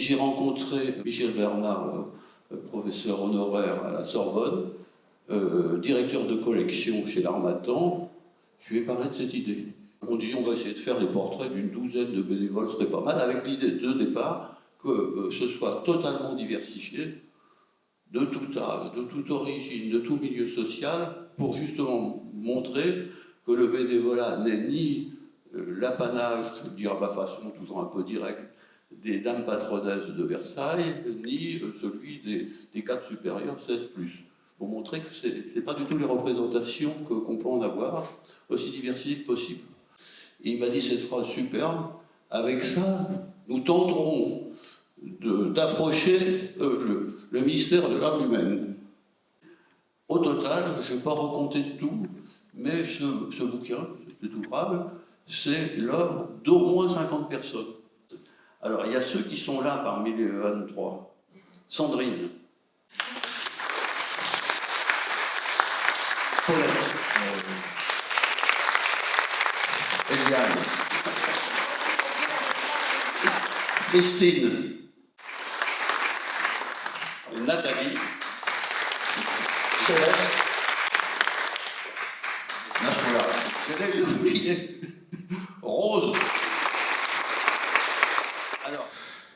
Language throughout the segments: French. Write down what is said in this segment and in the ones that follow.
j'ai rencontré Michel Bernard, professeur honoraire à la Sorbonne, directeur de collection chez l'Harmattan. Je lui ai parlé de cette idée. On dit on va essayer de faire les portraits d'une douzaine de bénévoles, ce serait pas mal, avec l'idée de départ que ce soit totalement diversifié, de tout âge, de toute origine, de tout milieu social, pour justement montrer que le bénévolat n'est ni l'apanage, je veux dire à ma façon toujours un peu directe, des dames patronesses de Versailles, ni celui des cadres supérieurs 16+. Pour montrer que ce n'est pas du tout les représentations qu'on peut en avoir, aussi diversifiées que possible. Et il m'a dit cette phrase superbe, avec ça, nous tenterons d'approcher le mystère de l'âme humaine. Au total, je ne vais pas raconter tout, mais ce bouquin, cet ouvrage, c'est l'œuvre d'au moins 50 personnes. Alors, il y a ceux qui sont là parmi les 23. Sandrine. Paulette. Eliane. Christine. Nathalie. Céleste. Nassoula. J'allais l'oublier. Rose. Alors.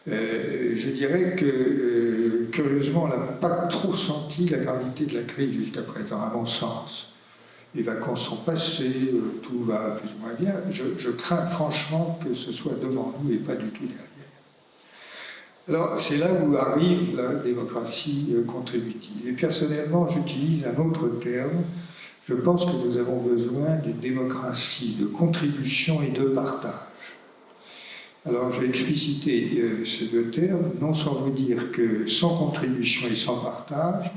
Je dirais que, curieusement, on n'a pas trop senti la gravité de la crise jusqu'à présent, à mon sens. Les vacances sont passées, tout va plus ou moins bien. Je crains franchement que ce soit devant nous et pas du tout derrière. Alors, c'est là où arrive la démocratie contributive. Et personnellement, j'utilise un autre terme. Je pense que nous avons besoin d'une démocratie de contribution et de partage. Alors, je vais expliciter ces deux termes, non sans vous dire que sans contribution et sans partage,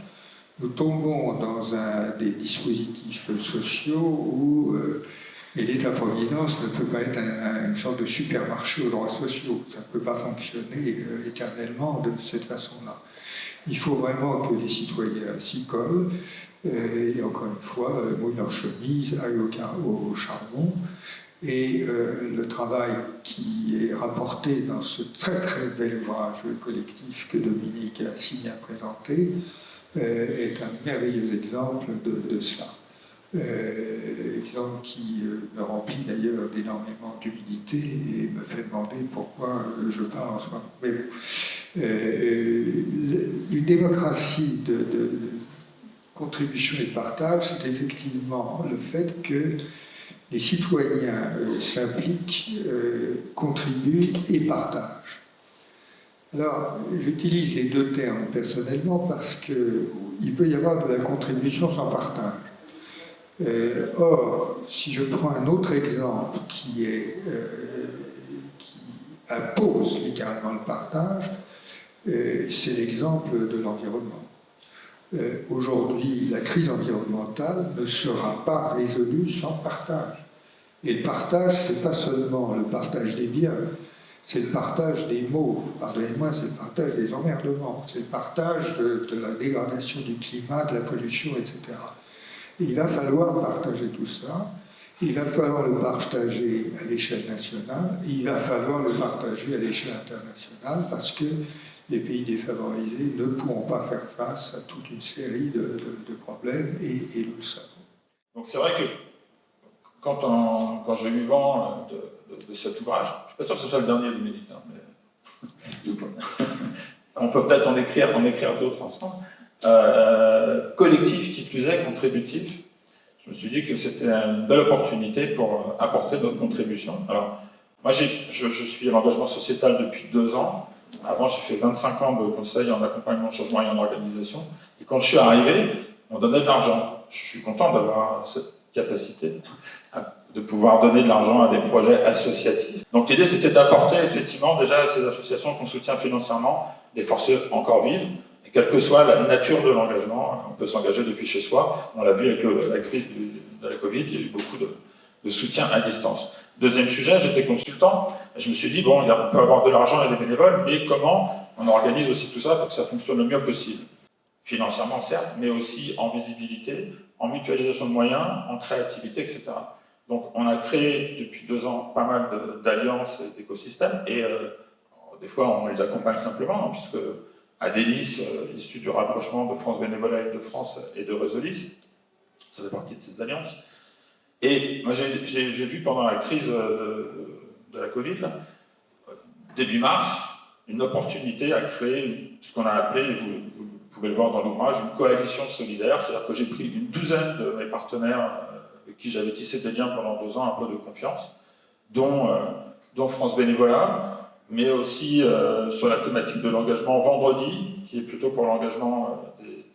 nous tombons dans des dispositifs sociaux où l'État-providence ne peut pas être une sorte de supermarché aux droits sociaux. Ça ne peut pas fonctionner éternellement de cette façon-là. Il faut vraiment que les citoyens s'y collent, et encore une fois, mouillent leur chemise, aillent au charbon. Et le travail qui est rapporté dans ce très très bel ouvrage collectif que Dominique a si bien présenté est un merveilleux exemple de cela. Exemple qui me remplit d'ailleurs d'énormément d'humilité et me fait demander pourquoi je parle en ce moment. Mais une démocratie de contribution et de partage, c'est effectivement le fait que les citoyens s'impliquent, contribuent et partagent. Alors, j'utilise les deux termes personnellement parce qu'il peut y avoir de la contribution sans partage. Or, si je prends un autre exemple qui impose littéralement le partage, c'est l'exemple de l'environnement. Aujourd'hui, la crise environnementale ne sera pas résolue sans partage. Et le partage, c'est pas seulement le partage des biens, c'est le partage des maux, pardonnez-moi, c'est le partage des emmerdements, c'est le partage de la dégradation du climat, de la pollution, etc. Et il va falloir partager tout ça, il va falloir le partager à l'échelle nationale, et il va falloir le partager à l'échelle internationale, parce que les pays défavorisés ne pourront pas faire face à toute une série de problèmes, et nous le savons. Donc c'est vrai que quand j'ai eu vent de cet ouvrage, je ne suis pas sûr que ce soit le dernier de Dominique, hein, mais on peut peut-être en écrire d'autres ensemble, collectif qui plus est, contributif, je me suis dit que c'était une belle opportunité pour apporter notre contribution. Alors, moi je suis à l'engagement sociétal depuis 2 ans. Avant, j'ai fait 25 ans de conseil en accompagnement, changement et en organisation. Et quand je suis arrivé, on donnait de l'argent. Je suis content d'avoir cette capacité de pouvoir donner de l'argent à des projets associatifs. Donc l'idée, c'était d'apporter effectivement déjà à ces associations qu'on soutient financièrement des forces encore vives. Et quelle que soit la nature de l'engagement, on peut s'engager depuis chez soi. On l'a vu avec la crise de la Covid, il y a eu beaucoup de soutien à distance. Deuxième sujet, j'étais consultant. Je me suis dit, bon, on peut avoir de l'argent et des bénévoles, mais comment on organise aussi tout ça pour que ça fonctionne le mieux possible? Financièrement, certes, mais aussi en visibilité, en mutualisation de moyens, en créativité, etc. Donc, on a créé depuis 2 ans pas mal d'alliances et d'écosystèmes, et des fois, on les accompagne simplement, hein, puisque Adélis, issu du rapprochement de France Bénévolat Île-de-France et de Résolis, ça fait partie de ces alliances. Et moi, j'ai vu pendant la crise de la Covid, là, début mars, une opportunité à créer ce qu'on a appelé, vous pouvez le voir dans l'ouvrage, une coalition solidaire. C'est-à-dire que j'ai pris une douzaine de mes partenaires avec qui j'avais tissé des liens pendant 2 ans, un peu de confiance, dont France Bénévolat, mais aussi sur la thématique de l'engagement vendredi, qui est plutôt pour l'engagement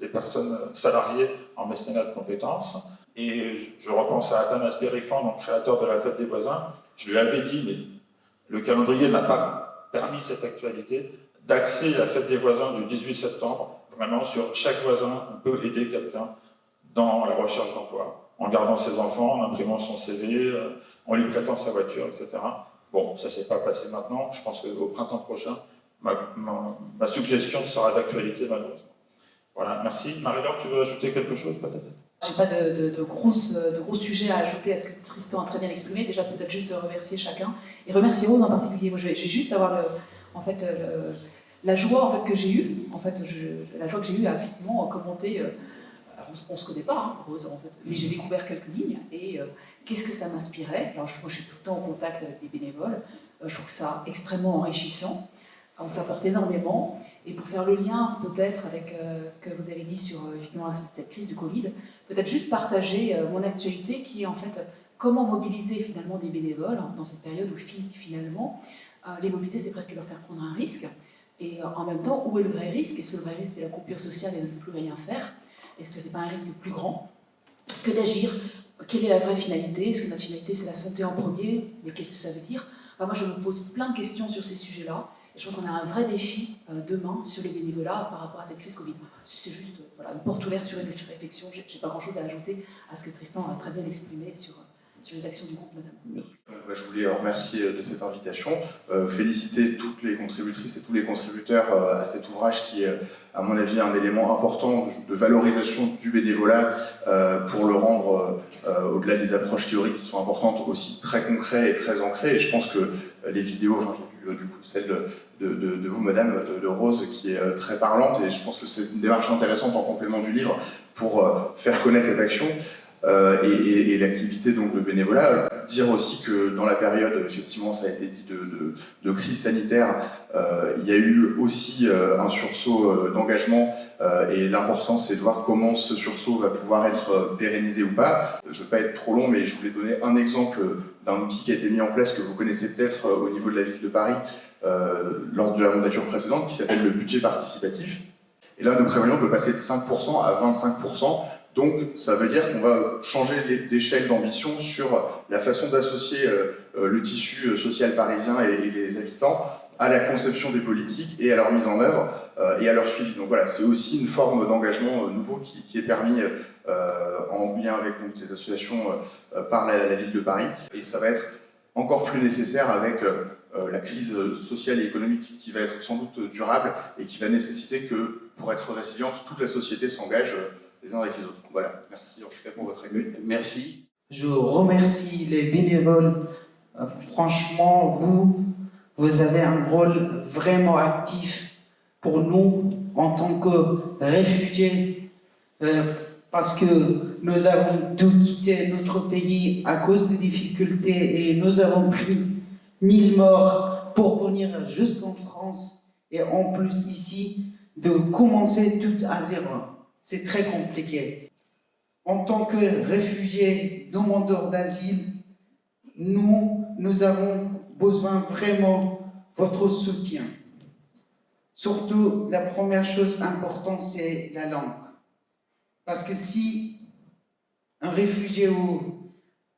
des personnes salariées en mécénat de compétences. Et je repense à Athanas Périfan, donc créateur de la Fête des voisins. Je lui avais dit, mais le calendrier n'a pas permis cette actualité, d'axer la Fête des voisins du 18 septembre, vraiment sur chaque voisin, on peut aider quelqu'un dans la recherche d'emploi, en gardant ses enfants, en imprimant son CV, en lui prêtant sa voiture, etc. Bon, ça ne s'est pas passé maintenant, je pense qu'au printemps prochain, ma suggestion sera d'actualité malheureusement. Voilà, merci. Marie-Laure, tu veux ajouter quelque chose peut-être ? Je n'ai pas de gros sujets à ajouter à ce que Tristan a très bien exprimé. Déjà, peut-être juste remercier chacun et remercier Rose en particulier. Moi, j'ai juste avoir la joie en fait que j'ai eue. En fait, la joie que j'ai eue à effectivement commenter. On ne se connaît pas, hein, Rose, en fait, mais j'ai découvert quelques lignes et qu'est-ce que ça m'inspirait. Alors, moi, je suis tout le temps en contact avec des bénévoles. Je trouve ça extrêmement enrichissant. On s'apporte énormément. Et pour faire le lien peut-être avec ce que vous avez dit sur effectivement, cette crise du Covid, peut-être juste partager mon actualité qui est en fait comment mobiliser finalement des bénévoles dans cette période où finalement les mobiliser c'est presque leur faire prendre un risque. Et en même temps, où est le vrai risque? Est-ce que le vrai risque c'est la coupure sociale et de ne plus rien faire? Est-ce que c'est pas un risque plus grand que d'agir? Quelle est la vraie finalité? Est-ce que notre finalité c'est la santé en premier? Mais qu'est-ce que ça veut dire? Moi je me pose plein de questions sur ces sujets-là. Je pense qu'on a un vrai défi demain sur les bénévolats par rapport à cette crise Covid. C'est juste une porte ouverte sur une réflexion. Je n'ai pas grand-chose à ajouter à ce que Tristan a très bien exprimé sur les actions du groupe notamment. Je voulais remercier de cette invitation, féliciter toutes les contributrices et tous les contributeurs à cet ouvrage qui est, à mon avis, un élément important de valorisation du bénévolat pour le rendre, au-delà des approches théoriques qui sont importantes, aussi très concret et très ancré. Et je pense que les vidéos, j'ai vu du coup celle de vous, madame, de Rose, qui est très parlante, et je pense que c'est une démarche intéressante en complément du livre pour faire connaître cette action. Et l'activité donc de bénévolat, dire aussi que dans la période, effectivement ça a été dit, de crise sanitaire, il y a eu aussi un sursaut d'engagement et l'important c'est de voir comment ce sursaut va pouvoir être pérennisé ou pas. Je ne vais pas être trop long, mais je voulais donner un exemple d'un outil qui a été mis en place que vous connaissez peut-être au niveau de la ville de Paris lors de la mandature précédente, qui s'appelle le budget participatif. Et là nous prévoyons de le passer de 5% à 25%. Donc, ça veut dire qu'on va changer d'échelle d'ambition sur la façon d'associer le tissu social parisien et les habitants à la conception des politiques et à leur mise en œuvre et à leur suivi. Donc voilà, c'est aussi une forme d'engagement nouveau qui est permis en lien avec donc, des associations par la ville de Paris. Et ça va être encore plus nécessaire avec la crise sociale et économique qui va être sans doute durable et qui va nécessiter que, pour être résiliente, toute la société s'engage les uns avec les autres. Voilà, merci en tout cas pour votre accueil. Merci. Je remercie les bénévoles. Franchement, vous avez un rôle vraiment actif pour nous en tant que réfugiés, parce que nous avons tout quitté notre pays à cause des difficultés et nous avons pris 1000 morts pour venir jusqu'en France et en plus ici de commencer tout à zéro. C'est très compliqué. En tant que réfugiés, demandeurs d'asile, nous avons besoin vraiment de votre soutien. Surtout, la première chose importante, c'est la langue. Parce que si un réfugié ou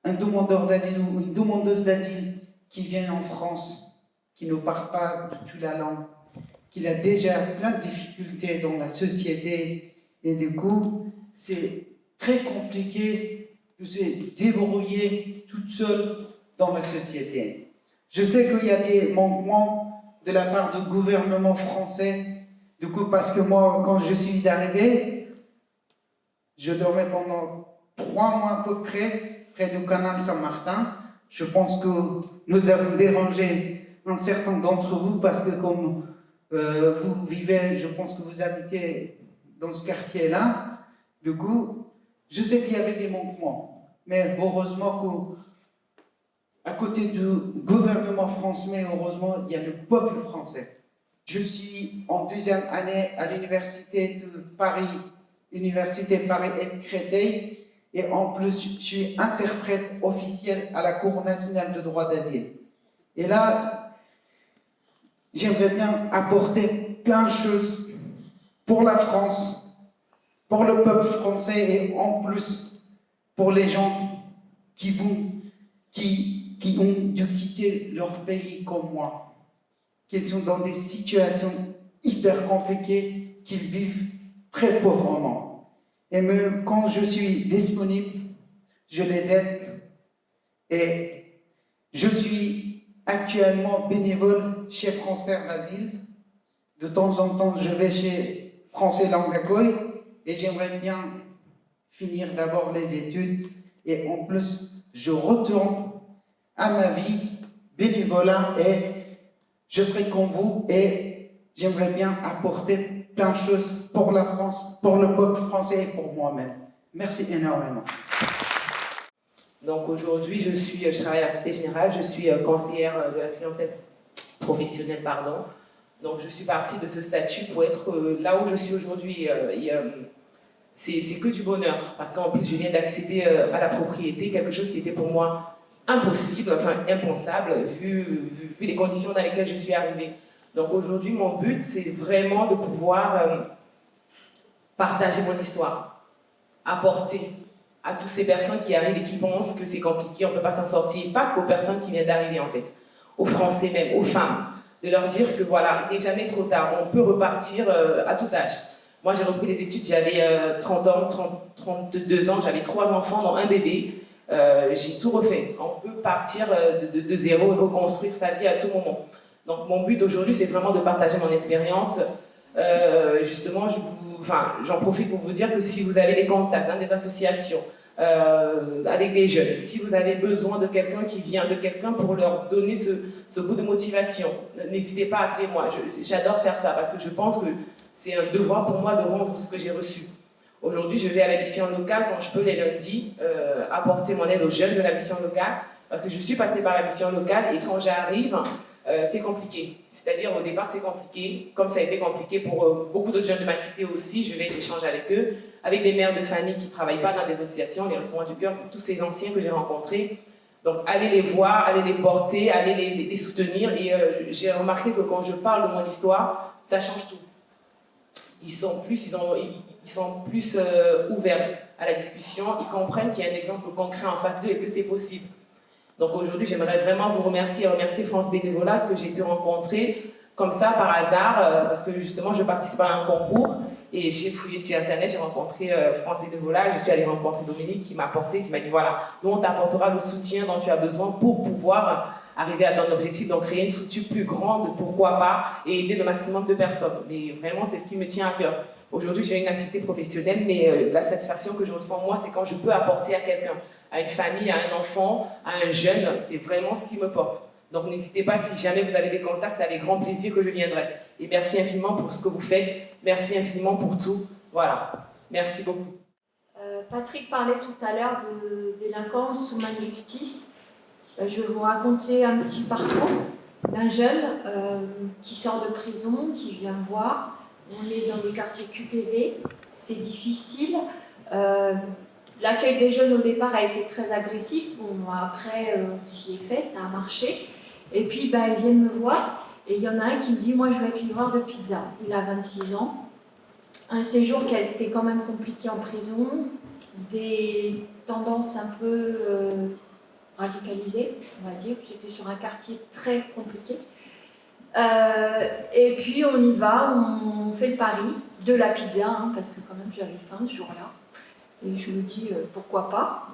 un demandeur d'asile ou une demandeuse d'asile qui vient en France, qui ne parle pas du tout la langue, qu'il a déjà plein de difficultés dans la société, et du coup, c'est très compliqué de se débrouiller toute seule dans la société. Je sais qu'il y a des manquements de la part du gouvernement français, du coup, parce que moi, quand je suis arrivé, je dormais pendant 3 mois à peu près du canal Saint-Martin. Je pense que nous avons dérangé un certain d'entre vous, parce que comme vous vivez, je pense que vous habitez dans ce quartier-là, du coup, je sais qu'il y avait des manquements, mais heureusement qu'à côté du gouvernement français, heureusement, il y a le peuple français. Je suis en deuxième année à l'université de Paris, Université Paris-Est Créteil, et en plus, je suis interprète officiel à la Cour nationale de droit d'asile. Et là, j'aimerais bien apporter plein de choses pour la France, pour le peuple français et en plus pour les gens qui ont dû quitter leur pays comme moi, qui sont dans des situations hyper compliquées, qu'ils vivent très pauvrement. Et même quand je suis disponible, je les aide. Et je suis actuellement bénévole chez France Air d'Asile. De temps en temps, je vais chez Français Langue d'Accueil et j'aimerais bien finir d'abord les études. Et en plus, je retourne à ma vie bénévolat et je serai comme vous et j'aimerais bien apporter plein de choses pour la France, pour le peuple français et pour moi-même. Merci énormément. Donc aujourd'hui, je travaille à la Société Générale, je suis conseillère de la clientèle professionnelle, pardon. Donc je suis partie de ce statut pour être là où je suis aujourd'hui. C'est que du bonheur, parce qu'en plus je viens d'accéder à la propriété, quelque chose qui était pour moi impossible, enfin impensable, vu les conditions dans lesquelles je suis arrivée. Donc aujourd'hui, mon but, c'est vraiment de pouvoir partager mon histoire, apporter à toutes ces personnes qui arrivent et qui pensent que c'est compliqué, on ne peut pas s'en sortir, pas qu'aux personnes qui viennent d'arriver en fait, aux Français même, aux femmes, de leur dire que voilà, il n'est jamais trop tard, on peut repartir à tout âge. Moi j'ai repris les études, j'avais 32 ans, j'avais 3 enfants dont un bébé, j'ai tout refait. On peut partir de zéro et reconstruire sa vie à tout moment. Donc mon but aujourd'hui c'est vraiment de partager mon expérience. Justement, j'en profite pour vous dire que si vous avez des contacts dans des associations, avec des jeunes, si vous avez besoin de quelqu'un qui vient, de quelqu'un pour leur donner ce goût de motivation, n'hésitez pas à appeler moi. J'adore faire ça parce que je pense que c'est un devoir pour moi de rendre ce que j'ai reçu. Aujourd'hui, je vais à la mission locale quand je peux les lundis, apporter mon aide aux jeunes de la mission locale parce que je suis passée par la mission locale et quand j'arrive, c'est compliqué. C'est-à-dire, au départ, c'est compliqué, comme ça a été compliqué pour beaucoup d'autres jeunes de ma cité aussi. J'échange avec eux, avec des mères de famille qui ne travaillent pas dans des associations, les Restaurants du Cœur, tous ces anciens que j'ai rencontrés. Donc, allez les voir, allez les porter, allez les soutenir. Et j'ai remarqué que quand je parle de mon histoire, ça change tout. Ils sont plus ouverts à la discussion, ils comprennent qu'il y a un exemple concret en face d'eux et que c'est possible. Donc aujourd'hui, j'aimerais vraiment vous remercier et remercier France Bénévolat que j'ai pu rencontrer comme ça par hasard, parce que justement, je participe à un concours et j'ai fouillé sur Internet, j'ai rencontré France Bénévolat, je suis allée rencontrer Dominique qui m'a apporté, qui m'a dit voilà, nous on t'apportera le soutien dont tu as besoin pour pouvoir arriver à ton objectif, donc créer une structure plus grande, pourquoi pas, et aider le maximum de personnes. Mais vraiment, c'est ce qui me tient à cœur. Aujourd'hui, j'ai une activité professionnelle, mais la satisfaction que je ressens, moi, c'est quand je peux apporter à quelqu'un, à une famille, à un enfant, à un jeune, c'est vraiment ce qui me porte. Donc n'hésitez pas, si jamais vous avez des contacts, c'est avec grand plaisir que je viendrai. Et merci infiniment pour ce que vous faites, merci infiniment pour tout. Voilà, merci beaucoup. Patrick parlait tout à l'heure de délinquance sous main de justice. Je vais vous raconter un petit parcours d'un jeune qui sort de prison, qui vient me voir. On est dans des quartiers QPV, c'est difficile. L'accueil des jeunes au départ a été très agressif. Bon, après, on s'y est fait, ça a marché. Et puis, ils viennent me voir. Et il y en a un qui me dit, moi, je vais être livreur de pizza. Il a 26 ans. Un séjour qui a été quand même compliqué en prison. Des tendances un peu radicalisées, on va dire. J'étais sur un quartier très compliqué. Et puis, on y va, on fait le pari de la pizza, parce que quand même, j'avais faim ce jour-là. Et je me dis, pourquoi pas.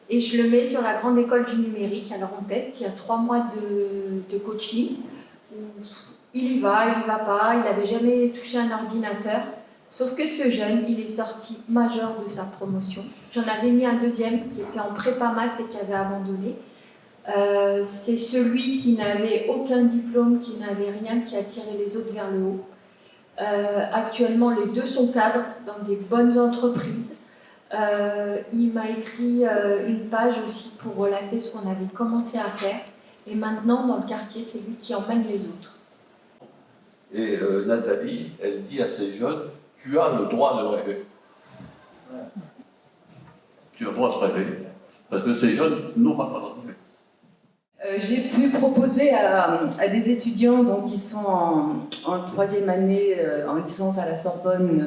Et je le mets sur la grande école du numérique. Alors on teste, il y a 3 mois de coaching. Il y va pas, il n'avait jamais touché un ordinateur. Sauf que ce jeune, il est sorti major de sa promotion. J'en avais mis un deuxième qui était en prépa maths et qui avait abandonné. C'est celui qui n'avait aucun diplôme, qui n'avait rien, qui a tiré les autres vers le haut. Actuellement, les deux sont cadres dans des bonnes entreprises. Il m'a écrit une page aussi pour relater ce qu'on avait commencé à faire. Et maintenant, dans le quartier, c'est lui qui emmène les autres. Et Nathalie, elle dit à ces jeunes, tu as le droit de rêver. Tu as le droit de rêver. Parce que ces jeunes n'ont pas le droit de rêver. J'ai pu proposer à des étudiants donc, qui sont en troisième année en licence à la Sorbonne,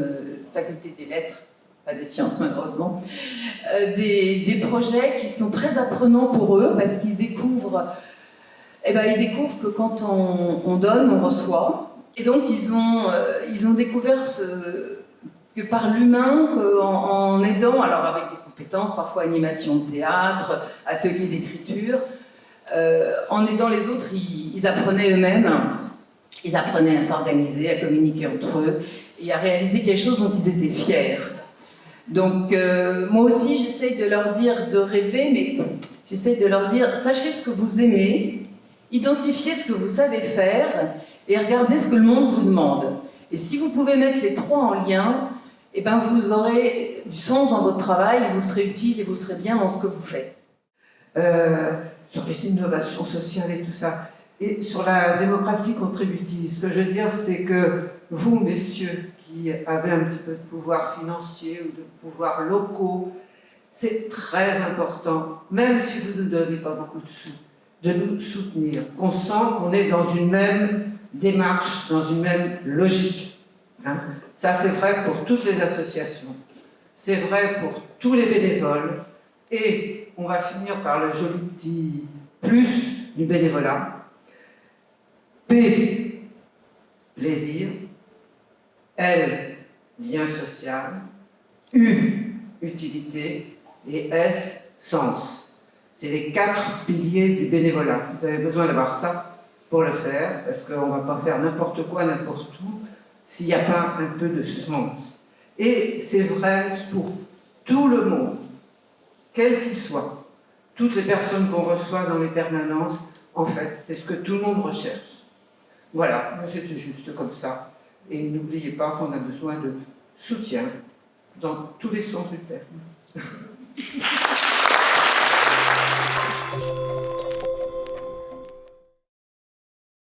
faculté des lettres, pas des sciences malheureusement, des projets qui sont très apprenants pour eux parce qu'ils découvrent, ils découvrent que quand on donne, on reçoit. Et donc ils ont découvert que par l'humain, en aidant, alors avec des compétences, parfois animation de théâtre, atelier d'écriture, en aidant les autres, ils apprenaient eux-mêmes, ils apprenaient à s'organiser, à communiquer entre eux et à réaliser quelque chose dont ils étaient fiers. Donc moi aussi j'essaye de leur dire de rêver, mais j'essaye de leur dire sachez ce que vous aimez, identifiez ce que vous savez faire et regardez ce que le monde vous demande. Et si vous pouvez mettre les trois en lien, vous aurez du sens dans votre travail, vous serez utile et vous serez bien dans ce que vous faites. Sur les innovations sociales et tout ça, et sur la démocratie contributive, ce que je veux dire, c'est que vous, messieurs, qui avez un petit peu de pouvoir financier ou de pouvoir locaux, c'est très important, même si vous ne donnez pas beaucoup de sous, de nous soutenir, qu'on sent qu'on est dans une même démarche, dans une même logique. Hein. Ça, c'est vrai pour toutes les associations, c'est vrai pour tous les bénévoles, et on va finir par le joli petit plus du bénévolat. P, plaisir. L, lien social. U, utilité. Et S, sens. C'est les 4 piliers du bénévolat. Vous avez besoin d'avoir ça pour le faire, parce qu'on ne va pas faire n'importe quoi, n'importe où, s'il n'y a pas un peu de sens. Et c'est vrai pour tout le monde, quel qu'il soit. Toutes les personnes qu'on reçoit dans les permanences, en fait, c'est ce que tout le monde recherche. Voilà, c'était juste comme ça. Et n'oubliez pas qu'on a besoin de soutien dans tous les sens du terme.